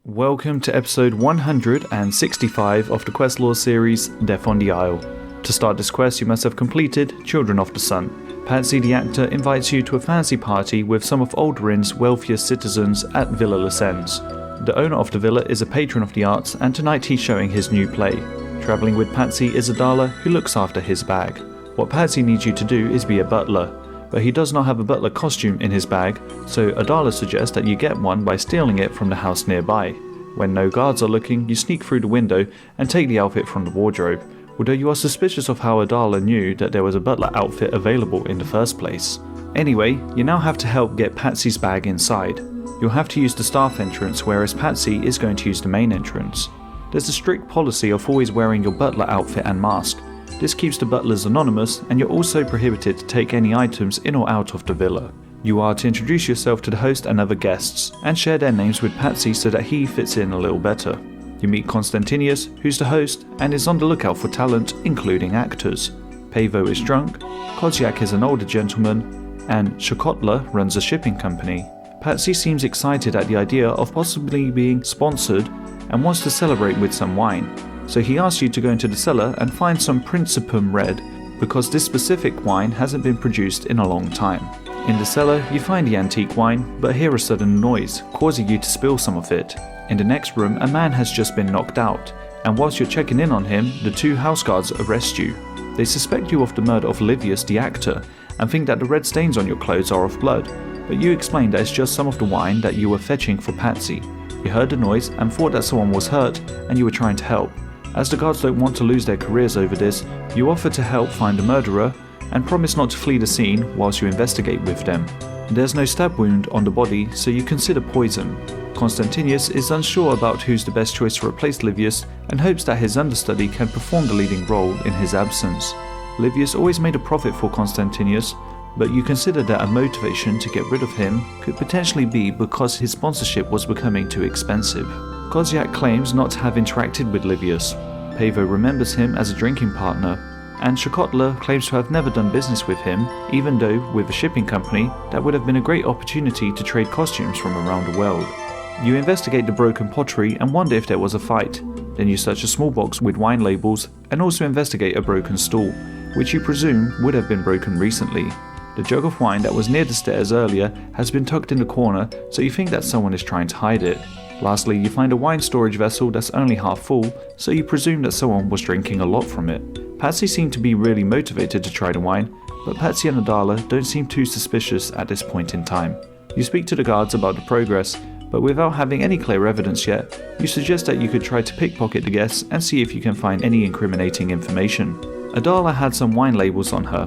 Welcome to episode 165 of the Quest Lore series, Death on the Isle. To start this quest, you must have completed Children of the Sun. Patsy the actor invites you to a fancy party with some of Aldrin's wealthiest citizens at Villa Lesens. The owner of the villa is a patron of the arts, and tonight he's showing his new play. Travelling with Patsy is Adala, who looks after his bag. What Patsy needs you to do is be a butler, but he does not have a butler costume in his bag, so Adala suggests that you get one by stealing it from the house nearby. When no guards are looking, you sneak through the window and take the outfit from the wardrobe, although you are suspicious of how Adala knew that there was a butler outfit available in the first place. Anyway, you now have to help get Patsy's bag inside. You'll have to use the staff entrance, whereas Patsy is going to use the main entrance. There's a strict policy of always wearing your butler outfit and mask. This keeps the butlers anonymous, and you're also prohibited to take any items in or out of the villa. You are to introduce yourself to the host and other guests, and share their names with Patsy so that he fits in a little better. You meet Konstantinos, who's the host, and is on the lookout for talent, including actors. Pavo is drunk, Koziak is an older gentleman, and Shokotla runs a shipping company. Patsy seems excited at the idea of possibly being sponsored and wants to celebrate with some wine. So he asks you to go into the cellar and find some Principum Red, because this specific wine hasn't been produced in a long time. In the cellar, you find the antique wine, but hear a sudden noise, causing you to spill some of it. In the next room, a man has just been knocked out, and whilst you're checking in on him, the two house guards arrest you. They suspect you of the murder of Livius the actor, and think that the red stains on your clothes are of blood, but you explain that it's just some of the wine that you were fetching for Patsy. You heard the noise and thought that someone was hurt, and you were trying to help. As the guards don't want to lose their careers over this, you offer to help find the murderer and promise not to flee the scene whilst you investigate with them. There's no stab wound on the body, so you consider poison. Konstantinos is unsure about who's the best choice to replace Livius and hopes that his understudy can perform the leading role in his absence. Livius always made a profit for Konstantinos, but you consider that a motivation to get rid of him could potentially be because his sponsorship was becoming too expensive. Koziak claims not to have interacted with Livius. Pavo remembers him as a drinking partner, and Shokotla claims to have never done business with him, even though with a shipping company that would have been a great opportunity to trade costumes from around the world. You investigate the broken pottery and wonder if there was a fight. Then you search a small box with wine labels and also investigate a broken stool, which you presume would have been broken recently. The jug of wine that was near the stairs earlier has been tucked in the corner, so you think that someone is trying to hide it. Lastly, you find a wine storage vessel that's only half full, so you presume that someone was drinking a lot from it. Patsy seemed to be really motivated to try the wine, but Patsy and Adala don't seem too suspicious at this point in time. You speak to the guards about the progress, but without having any clear evidence yet, you suggest that you could try to pickpocket the guests and see if you can find any incriminating information. Adala had some wine labels on her.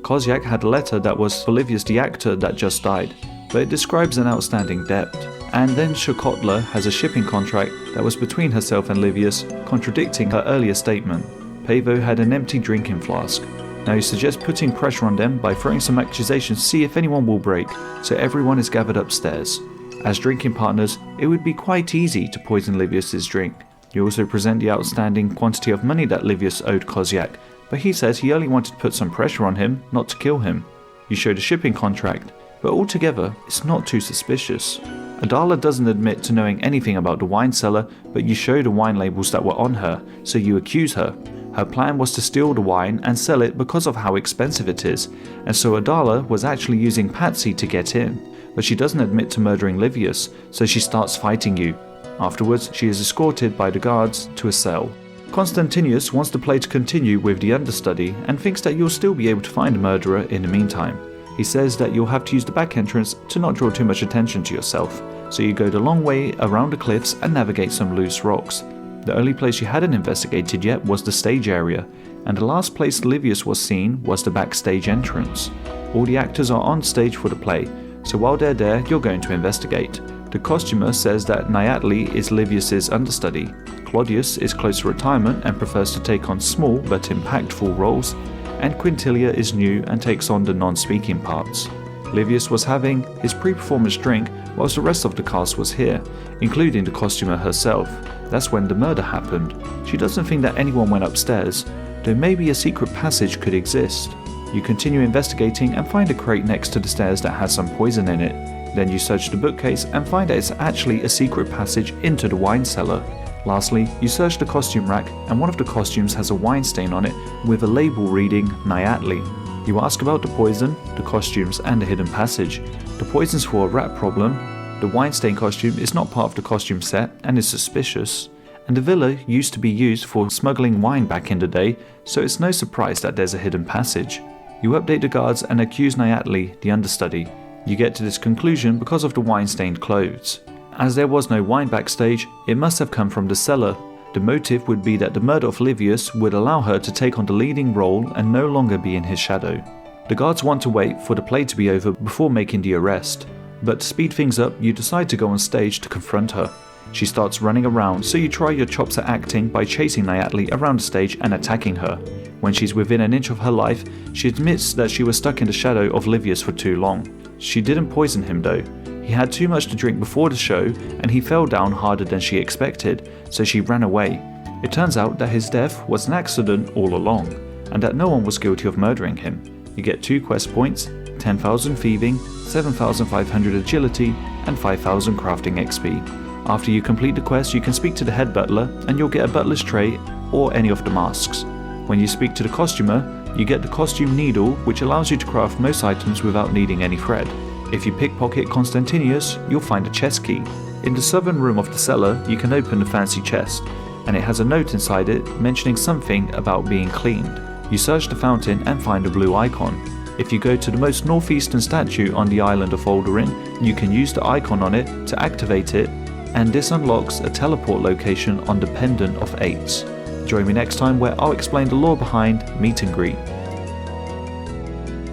Koziak had a letter that was for Livius the actor that just died, but it describes an outstanding debt. And then Shokotla has a shipping contract that was between herself and Livius, contradicting her earlier statement. Pavo had an empty drinking flask. Now you suggest putting pressure on them by throwing some accusations to see if anyone will break, so everyone is gathered upstairs. As drinking partners, it would be quite easy to poison Livius's drink. You also present the outstanding quantity of money that Livius owed Koziak, but he says he only wanted to put some pressure on him, not to kill him. You show the shipping contract, but altogether, it's not too suspicious. Adala doesn't admit to knowing anything about the wine cellar, but you show the wine labels that were on her, so you accuse her. Her plan was to steal the wine and sell it because of how expensive it is, and so Adala was actually using Patsy to get in. But she doesn't admit to murdering Livius, so she starts fighting you. Afterwards, she is escorted by the guards to a cell. Konstantinos wants the play to continue with the understudy and thinks that you'll still be able to find the murderer in the meantime. He says that you'll have to use the back entrance to not draw too much attention to yourself, so you go the long way around the cliffs and navigate some loose rocks. The only place you hadn't investigated yet was the stage area, and the last place Livius was seen was the backstage entrance. All the actors are on stage for the play, so while they're there, you're going to investigate. The costumer says that Nyatli is Livius's understudy. Claudius is close to retirement and prefers to take on small but impactful roles, and Quintilia is new and takes on the non-speaking parts. Livius was having his pre-performance drink whilst the rest of the cast was here, including the costumer herself. That's when the murder happened. She doesn't think that anyone went upstairs, though maybe a secret passage could exist. You continue investigating and find a crate next to the stairs that has some poison in it. Then you search the bookcase and find that it's actually a secret passage into the wine cellar. Lastly, you search the costume rack and one of the costumes has a wine stain on it with a label reading Nyatli. You ask about the poison, the costumes and the hidden passage. The poison's for a rat problem, the wine stain costume is not part of the costume set and is suspicious, and the villa used to be used for smuggling wine back in the day, so it's no surprise that there's a hidden passage. You update the guards and accuse Nyatli, the understudy. You get to this conclusion because of the wine-stained clothes. As there was no wine backstage, it must have come from the cellar. The motive would be that the murder of Livius would allow her to take on the leading role and no longer be in his shadow. The guards want to wait for the play to be over before making the arrest, but to speed things up, you decide to go on stage to confront her. She starts running around, so you try your chops at acting by chasing Nyatli around the stage and attacking her. When she's within an inch of her life, she admits that she was stuck in the shadow of Livius for too long. She didn't poison him though. He had too much to drink before the show and he fell down harder than she expected, so she ran away. It turns out that his death was an accident all along, and that no one was guilty of murdering him. You get 2 quest points, 10,000 thieving, 7,500 agility, and 5,000 crafting XP. After you complete the quest, you can speak to the head butler and you'll get a butler's tray or any of the masks. When you speak to the costumer, you get the costume needle, which allows you to craft most items without needing any thread. If you pickpocket Constantinius, you'll find a chest key. In the southern room of the cellar, you can open the fancy chest, and it has a note inside it mentioning something about being cleaned. You search the fountain and find a blue icon. If you go to the most northeastern statue on the island of Alderin, you can use the icon on it to activate it, and this unlocks a teleport location on the Pendant of Eights. Join me next time where I'll explain the lore behind Meet and Greet.